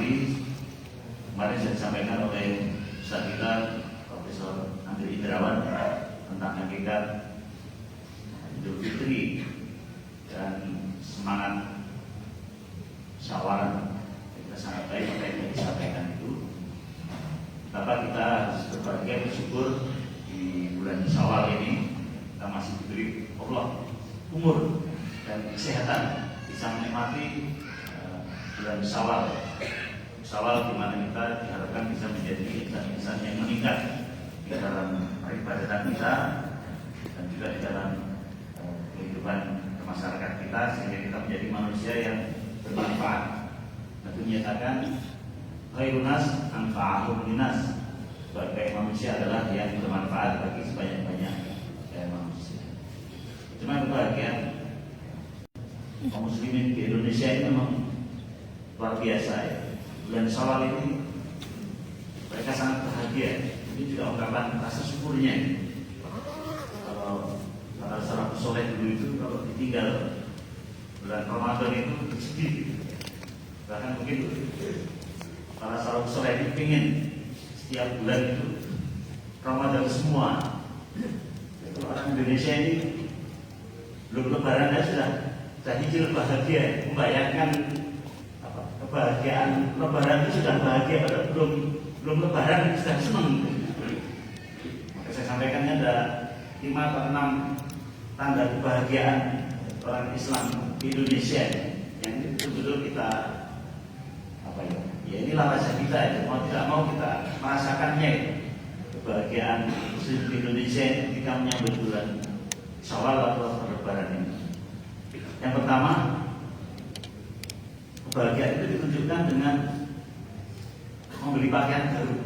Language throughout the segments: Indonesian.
ketahui, kemarin sudah disampaikan oleh Ustaz kita Profesor Andri Indrawan tentang hakikat Idul Fitri dan semangat Syawal. Kita sangat baik apa yang disampaikan itu. Betapa kita harus berbahagia bersyukur di bulan Syawal ini kita masih diberi Allah umur dan kesehatan bisa menikmati bulan Syawal. Syawal di mana kita diharapkan bisa menjadi insan-insan yang meningkat di dalam peribadatan kita dan juga di dalam kehidupan masyarakat kita, sehingga kita menjadi manusia yang bermanfaat. Tentu menyatakan khairun nas anfa'uhum linnas, sebagai manusia adalah yang bermanfaat bagi sebanyak-banyak manusia. Cuma kebahagiaan kaum muslimin di Indonesia ini memang luar biasa ya. Bulan Syawal ini mereka sangat bahagia. Ini juga ungkapan rasa syukurnya. Kalau kata salafus soleh dulu itu, kalau ditinggal bulan Ramadan itu sedih. Bahkan mungkin para salafus soleh ini ingin setiap bulan itu Ramadan semua. Orang Indonesia ini belum lebaran sudah hijau bahagia, membayangkan kebahagiaan lebaran itu sudah bahagia, padahal belum lebaran sudah senang. Maka saya sampaikannya ada 5 atau 6 tanda kebahagiaan orang Islam di Indonesia yang betul-betul kita ya inilah wajah kita ya, mau tidak mau kita merasakannya ya. Kebahagiaan Muslim di Indonesia ketika menyambut bulan Syawal atau lebaran ini. Yang pertama, kebahagiaan itu ditunjukkan dengan membeli pakaian baru.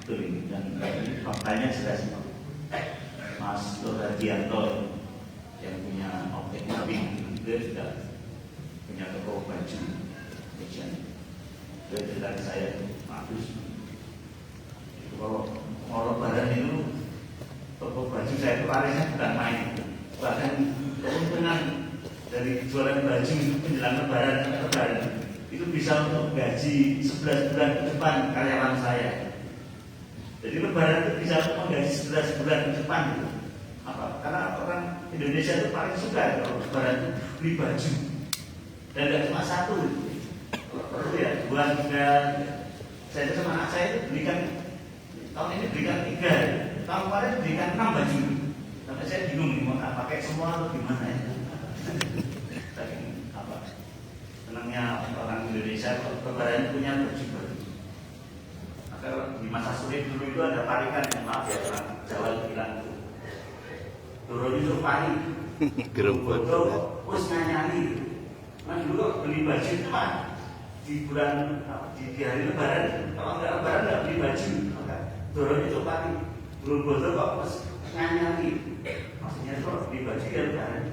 Betul ini, dan ini faktanya jelas. Mas Loradianto yang punya objek nabi, dia juga punya toko baju. Dia cerita ke saya, bagus. Kalau mau lebaran itu toko baju saya itu larisnya bukan main, bahkan keuntungan dari jualan baju menjelang lebaran itu bisa untuk gaji 11 bulan ke depan karyawan saya. Jadi lebaran itu bisa untuk menggaji 11 bulan ke depan gitu. Karena orang Indonesia itu paling suka kalau lebaran itu beli baju. Dan tidak cuma satu, perlu ya 2, 3. Saya itu sama anak saya itu belikan, tahun ini belikan 3, tahun kemarin belikan 6 baju. Sampai saya bingung nih mau pakai semua atau gimana ya. Senangnya orang Indonesia lebaran punya baju baru. Maka di masa sulit dulu itu ada tarikan yang maaf ya, orang Jawa bilang itu turun itu panik foto terus nyanyi. Nah dulu beli baju itu mah di bulan di hari lebaran, kalau nggak lebaran nggak beli baju, maka turun itu panik belum foto kok terus nyanyi. Maksudnya itu beli baju ya lebaran.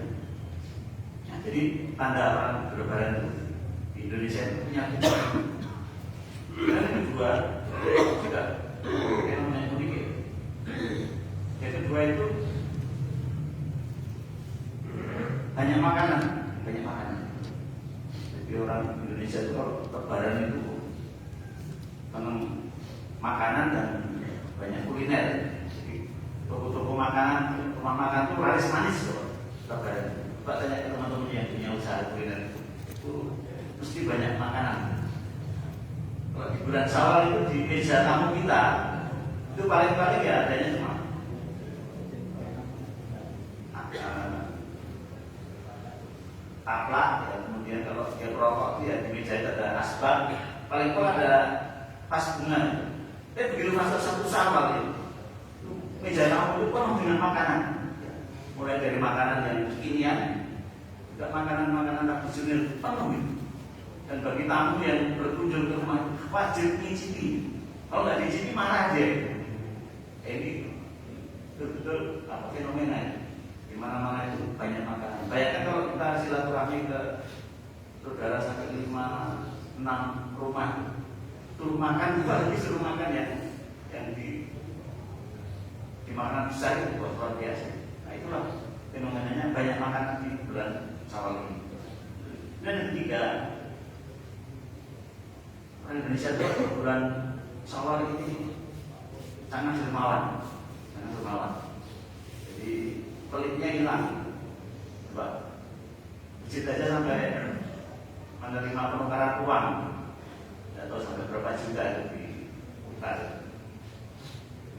Nah, jadi tanda orang berlebaran itu di Indonesia itu punya kejuan. Yang kedua juga yang namanya unik. Yang kedua itu banyak makanan. Jadi orang Indonesia itu kalau lebaran itu senang makanan dan banyak kuliner. Jadi toko-toko makanan, rumah makan itu laris manis loh lebaran. Coba tanya ke teman-teman yang punya usaha kuliner itu mesti banyak makanan. Kalau di bulan Syawal itu di meja tamu kita itu paling-paling ya adanya cuma taplak ya, kemudian kalau dia perokok ya di meja itu ada asbak, paling paling ada tas bunga. Tapi begitu masuk 1 Syawal itu meja tamu itu penuh dengan makanan, mulai dari makanan yang kekinian, juga makanan-makanan tradisional penuh itu. Dan bagi tamu yang berkunjung ke rumah wajib mencicipi. Kalau nggak dicicipi marah aja. Ini betul-betul fenomena ya. Di mana-mana itu banyak makanan. Bayangkan kalau kita silaturahmi ke saudara sampai 5, 6 rumah, suruh makan juga lagi suruh makan ya, yang di makanan besar itu luar biasa. Nah itulah fenomenanya banyak makanan di bulan Syawal ini. Dan yang ketiga, Indonesia itu bulan Syawal ini sangat dermawan, jadi pelitnya hilang. Coba masjid aja sampai menerima penukaran uang, tidak tahu sampai berapa juta itu ditukar.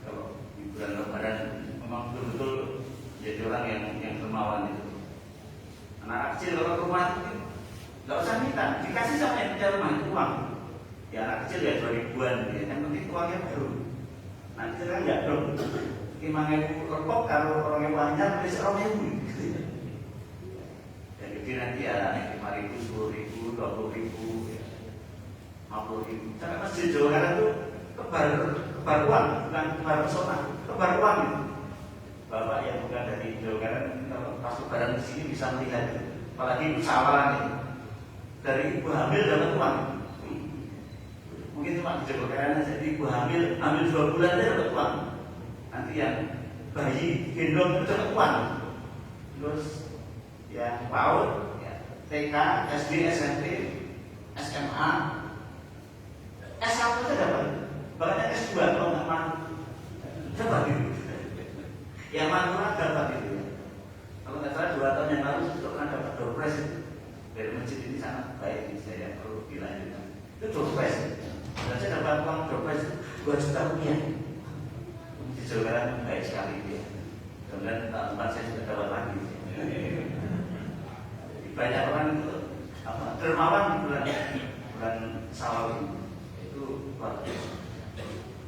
Kalau di bulan Ramadan memang betul-betul jadi orang yang dermawan itu. Anak kecil kalau ke rumah itu nggak usah minta, dikasih sama yang punya rumah itu uang. Ya anak kecil ya 2000-an, ya. Yang penting uangnya baru. Nah kecil kan nggak dong. 5.000 lepok kalau orangnya banyak, bisa 2.000. Yang gede nanti ya 5.000, 10.000, 20.000, ya. 50.000. Sampai masjid Jawa Barat itu kebar uang, bukan kebar pesona, kebar uang itu. Bapak yang bukan dari Jawa Barat, kalau pas lebaran di sini bisa melihat itu. Apalagi sawalan itu. Dari ibu hamil dapat uang. Mungkin cuma di Jawa Barat saja, ibu hamil 2 bulan dia dapat uang. Nanti yang bayi gendong itu dapat uang. Terus yang PAUD, ya, TK, SD, SMP, SMA, S1 saja dapat. Bahkan S2 kalau nggak mampu dapat itu. Yang mantuan dapat itu. Kalau nggak salah 2 tahun yang lalu itu pernah dapat door prize dari masjid ini sangat baik. Saya perlu dilanjutkan. Itu door prize. Dan saya dapat uang door prize 2 juta rupiah. Di Jawa Barat baik sekali dia. Kemudian tahun depan saya juga dapat lagi. Jadi banyak orang itu dermawan di bulan Syawal ini. Itu luar biasa.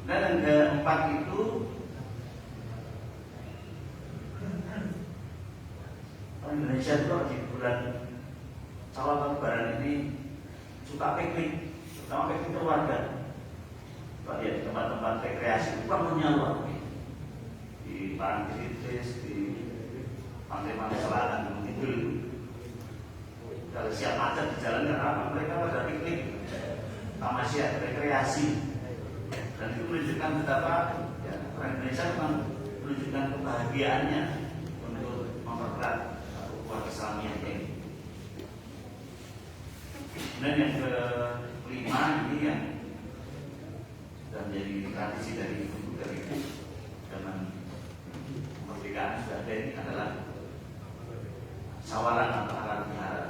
Dan yang keempat itu Indonesia itu di bulan Syawal Lebaran ini suka piknik, terutama piknik keluarga. Coba lihat di tempat-tempat rekreasi itu penuhnya luar biasa. Di Parangtritis, di pantai-pantai selatan itu. Kalau siap macet di jalan karena mereka pada piknik, tamasya, rekreasi, dan itu menunjukkan betapa ya, orang Indonesia memang menunjukkan kebahagiaannya untuk mempererat keluarga Islamiyah ini. Dan yang kelima ini yang sudah menjadi tradisi dari zaman kemerdekaan sudah ada, ini adalah sawalan atau halal bihalal.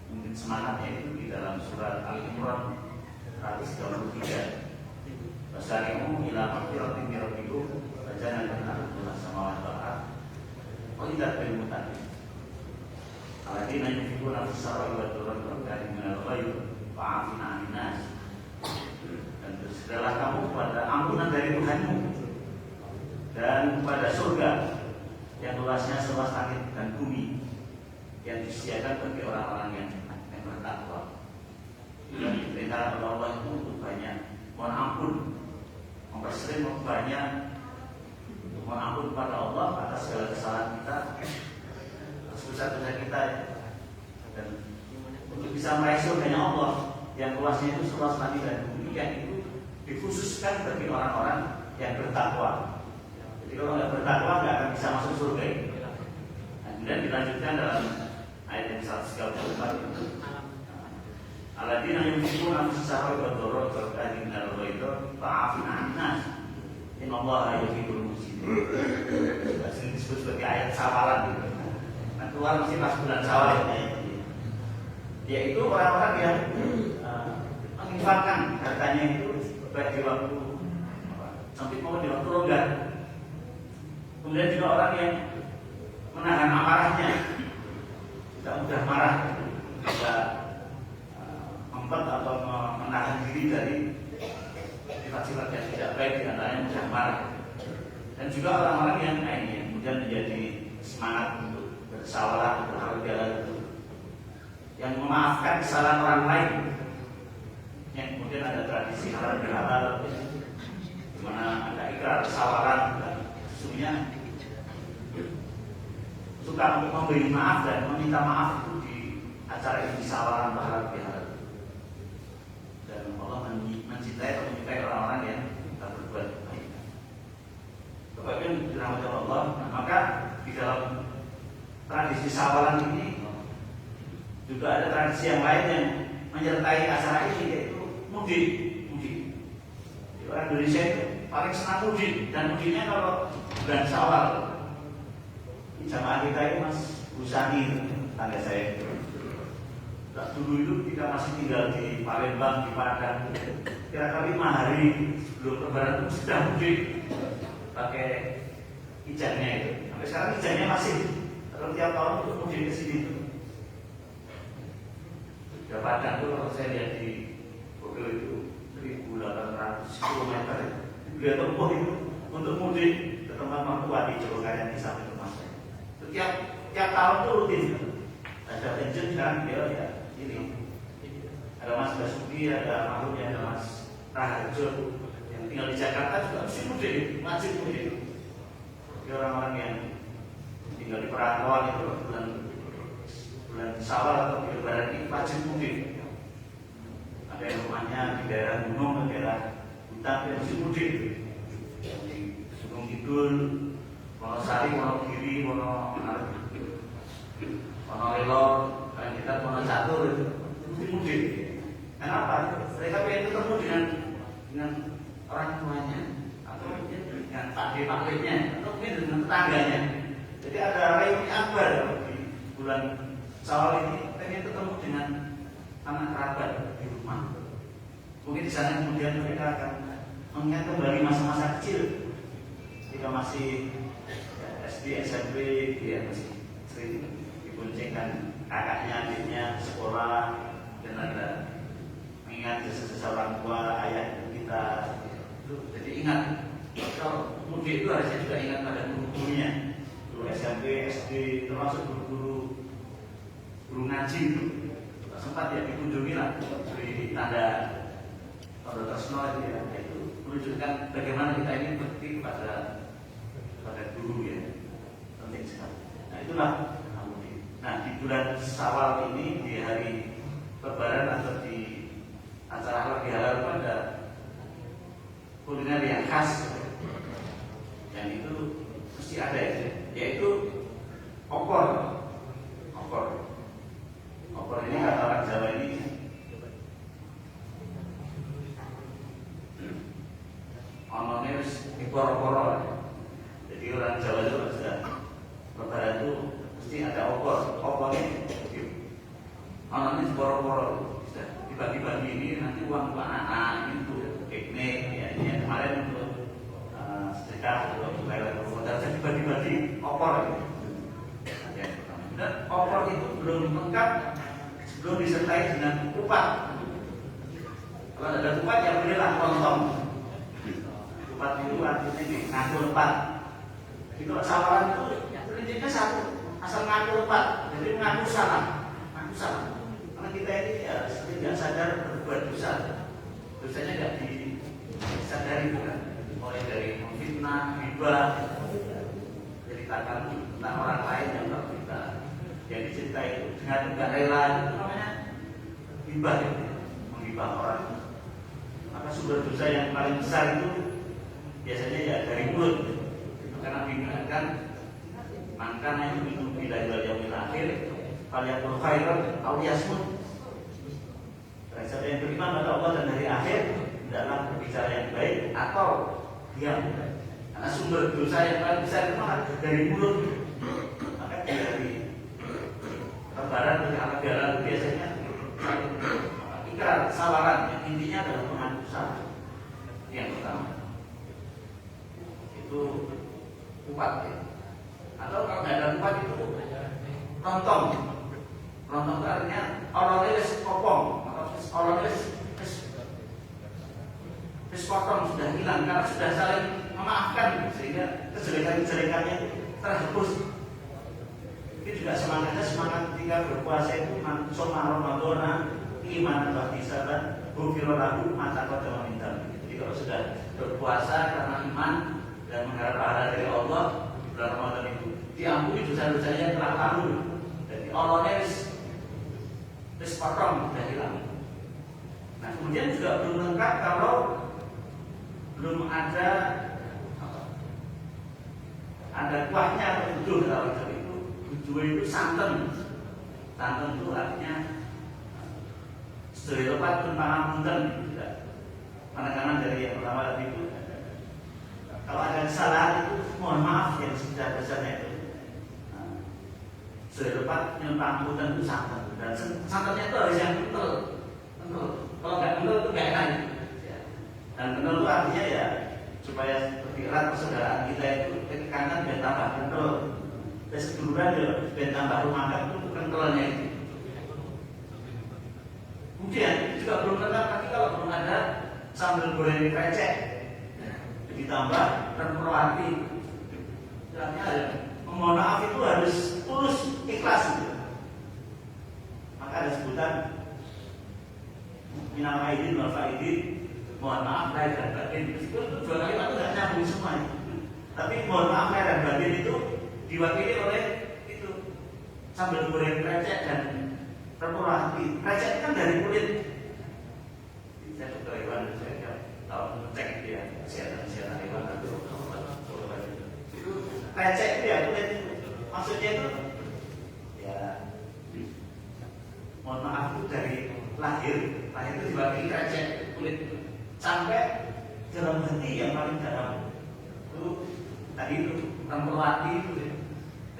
Mungkin semangatnya itu di dalam surat Al-Imran 133. Wasari'u ila maghfiratin min rabbikum wa jannatin 'arduha as-samawati wal ardh wa idza bil muttaqin. Alladzina yunfiquna fis-sarra'i wad dharra'i wa kadhim min al-ghayb wa 'afina 'anil nas. Dan bersegeralah kamu kepada ampunan dari Tuhanmu dan kepada surga yang luasnya seluas langit dan bumi, yang disediakan bagi orang-orang yang bertakwa. Dan diperintahkan oleh Allah itu untuk banyak mohon ampun, mempersering memperbanyak mohon ampun kepada Allah atas segala kesalahan kita, atas dosa-dosa kita, dan untuk bisa meraih surganya Allah yang luasnya itu seluas langit dan bumi, yang itu dikhususkan bagi orang-orang yang bertakwa. Jadi kalau nggak bertakwa nggak akan bisa masuk surga ini. Nah, kemudian dilanjutkan dalam ayat yang 134 itu, alladzina yunfiquna fis-sarra'i wad dharra'i wa kadhim min al-ghayb wa 'afina 'anil nas. Innallaha yuhibbul muhsinin. Ini disebut sebagai ayat sawalan gitu. Nah, keluar mesti pas bulan Syawal ini. Yaitu orang-orang yang menginfakkan hartanya itu baik di waktu sempit maupun di waktu longgar. Kemudian juga orang yang menahan amarahnya, tidak mudah marah, tidak mempet atau menahan diri dari sifat-sifat yang tidak baik, di antaranya mudah marah. Dan juga orang-orang yang ini yang kemudian menjadi semangat untuk bersawalah, berhalal bihalal itu, yang memaafkan kesalahan orang lain, yang kemudian ada tradisi halal bihalal, di mana ada ikrar sawalan, dan sesungguhnya suka untuk memberi maaf dan meminta maaf itu di acara ini, sawalan halal bihalal. Dan Allah mencintai atau menyukai orang-orang yang tak berbuat baik. Bapak yang dirahmati Allah, nah, maka di dalam tradisi sawalan ini juga ada tradisi yang lain yang menyertai acara ini, yaitu mudik. Indonesia itu paling senang mudik, dan mudiknya kalau bulan Syawal. Jamaah kita ini Mas Busani, tangga saya. Dulu itu kita masih tinggal di Palembang, di Padang. Kira-kira 5 hari sebelum Lebaran itu sudah mudik pakai ijannya itu. Sampai sekarang ijannya masih. Kalau tiap tahun itu mudik ke sini. Sudah Padang itu kalau saya lihat di Google itu 1.800 km. Dia tempuh itu untuk mudik ke tempat mertua di Jawa Kayan di samping rumah saya. Tiap tahun itu rutin. Ada pensiun sekarang dia ya ini. Ada Mas Basuki, ada Mahmud, ada Mas Raharjo yang tinggal di Jakarta juga mesti mudik, wajib mudik. Jadi orang-orang yang tinggal di perantauan itu bulan Syawal atau di Lebaran ini wajib mudik. Ada yang rumahnya di daerah gunung, di daerah hutan, yang mesti mudik. Di Gunung Kidul, Wonosari, Wonogiri, Wonoelo, dan kita Wonocatur itu mesti mudik. Kenapa? Mereka pengen ketemu dengan orang tuanya, atau mungkin dengan pakde-pakdenya, atau mungkin dengan tetangganya. Jadi ada reuni akbar di bulan Syawal ini, pengen ketemu dengan anak kerabat di rumah. Mungkin di sana kemudian mereka akan mengingat kembali masa-masa kecil ketika masih SD, SMP, dia masih sering diboncengkan kakaknya, adiknya sekolah, dan ada mengingat jasa-jasa orang tua, ayah ibu kita. Jadi ingat, kalau mudik itu harusnya juga ingat pada guru-gurunya, guru SMP, SD, termasuk guru ngaji itu. Sempat ya dikunjungi lah, beri tanda Tresno itu ya, itu menunjukkan bagaimana kita ini berbakti pada guru ya, penting sekali. Nah itulah mudik. Nah di bulan Syawal ini, di hari Lebaran atau di acara halal bihalal itu ada kuliner yang khas, yang itu mesti ada ya, yaitu opor. Opor ini kata orang Jawa ini omonnya diporo-poro. Jadi orang Jawa itu sudah Lebaran itu mesti ada opor. Opornya omonnya diporo-poro. Dibagi-bagi ini nanti uang untuk anak-anak, ini untuk piknik, ya ini yang kemarin untuk sedekah, untuk bayar modal, jadi dibagi-bagi opor. Dan opor itu belum lengkap sebelum disertai dengan kupat. Kalau ada kupat ya berilah lontong. Kupat itu artinya ngaku lepat. Jadi kalau sawaran itu prinsipnya satu, asal ngaku lepat, jadi mengaku salah. Karena kita ini ya tidak sadar berbuat dosa. Dosanya tidak disadari, bukan? Mulai dari memfitnah, ghibah, ceritakan tentang orang lain yang tak kita, yang diceritai dengan tidak rela, itu namanya ghibah, ya? Menghibah orang. Maka sumber dosa yang paling besar itu biasanya ya dari mulut. Itu karena diingatkan makanya itu bila yaumil akhir falyatul khairan aw yasmut. Siapa yang beriman pada Allah dan hari akhir dalam berbicara yang baik atau diam. Karena sumber dosa yang paling besar itu dari mulut. Maka dari Lebaran dari halal bihalal biasanya ikrar, sawaran, yang intinya adalah mengaku salah. Yang pertama itu kupat ya. Atau kalau tidak ada kupat itu lontong. Lontong itu artinya orangnya wis kopong, orangnya wis potong, sudah hilang karena sudah saling memaafkan sehingga kejelekan-kejelekannya terhapus. Itu juga semangatnya semangat ketika berpuasa itu soma Ramadan iman wa ihtisaban ghufira lahu ma taqaddama min dhanbi. Jadi kalau sudah berpuasa karena iman dan mengharap pahala dari Allah di bulan Ramadan itu diampuni dosa-dosanya yang telah lalu. Jadi Allahnya wis potong, sudah hilang. Nah kemudian juga belum lengkap kalau belum ada kuahnya atau buduh. Kalau itu buduh itu santan. Santan itu artinya sedaya lepat tentang punten. penekanan dari yang pertama tadi itu, kalau ada kesalahan itu mohon maaf yang sebesar-besarnya itu. Selepas penyelamatan itu santan, dan santannya itu harus yang kental. Kalau nggak kental itu nggak enak. Dan kental itu artinya ya supaya lebih erat persaudaraan kita itu tekankan biar tambah kental. Dan seduluran biar tambah rumah tangga itu kentalnya itu. Kemudian juga belum lengkap, tapi kalau belum ada sambal goreng krecek ditambah terperhati, artinya mohon maaf itu harus tulus ikhlas gitu. Maka ada sebutan minal aidin wal faidin, mohon maaf lahir dan batin. Itu dua kalimat itu nggak nyambung semua. Tapi mohon maaf lahir dan batin itu diwakili oleh itu sambal goreng krecek dan terperhati. Krecek kan dari kulit. Saya dokter hewan, saya tahu cek dia kesehatan hewan atau krecek itu ya kulit. Maksudnya itu ya mohon maaf itu dari lahir itu diwakili krecek kulit sampai dalam hati yang paling dalam itu tadi itu terperhati itu ya.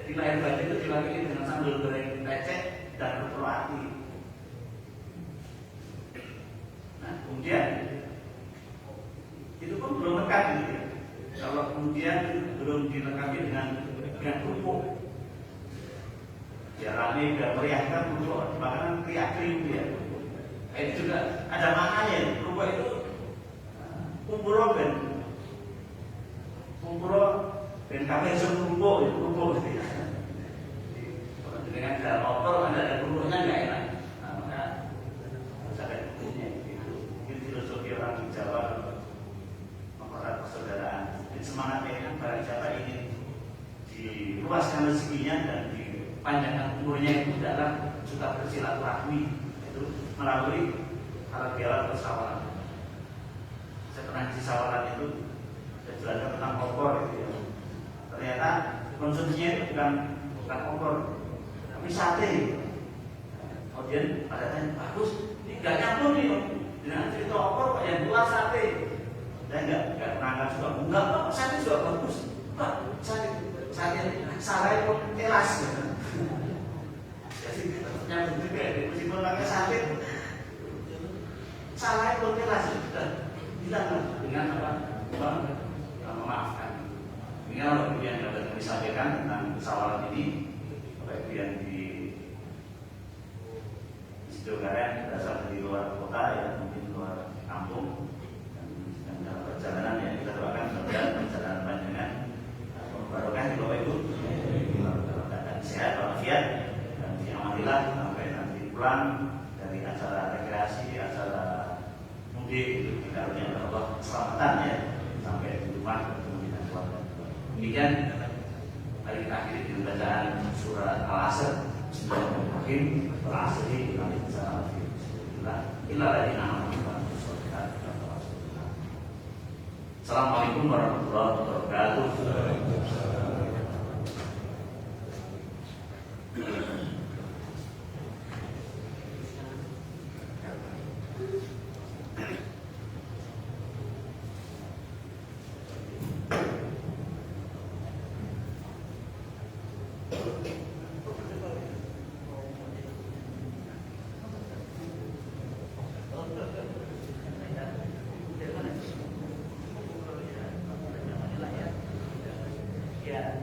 Jadi lahir batin itu diwakili dengan sambal goreng krecek dan terperhati. Nah kemudian itu pun belum lengkap gitu ya. Kalau kemudian belum dilengkapi dengan kerupuk, ya rame dan meriah kan kerupuk, makanan teriak krim ya. Itu juga ada maknanya. Kerupuk itu kumpul ben kami kerupuk itu kerupuk gitu ya. Dengan dalam motor ada kerupuknya nggak enak. Nah, maka harus ada kerupuknya gitu. Mungkin filosofi orang di Jawa mempererat persaudaraan. Jadi semangatnya kan barang siapa ingin diluaskan rezekinya dan dipanjangkan umurnya itu dalam suka bersilaturahmi itu melalui halal bihalal persawalan. Saya pernah di sawalan itu saya jelaskan tentang opor gitu ya. Ternyata konsumsinya itu bukan opor tapi sate. Kemudian pada tanya bagus, ini nggak nyambung nih dengan cerita opor kok yang keluar sate. Saya nggak pernah juga enggak kok sate juga bagus. Pak sate sarai pun telas ya. Jadi nyambung juga ya, meskipun pakai sate sarai pun telas sudah bilang dengan apa memaafkan. Ini kalau yang dapat kami sampaikan tentang sawalan ini, baik yang di Sidogaren berasal dari luar kota ya, mungkin luar kampung, dan dalam perjalanan ya kita doakan mudah-mudahan perjalanan panjang barokah di Bapak Ibu, dan sehat walafiat dan diamanilah sampai nanti pulang dari acara rekreasi, acara mudik itu dikaruniai oleh Allah keselamatan ya sampai di rumah bertemu dengan keluarga. Demikian mari kita akhiri dengan bacaan surah Al-Asr. Bismillahirrahmanirrahim. Al-Asri Assalamualaikum warahmatullahi wabarakatuh. Yeah.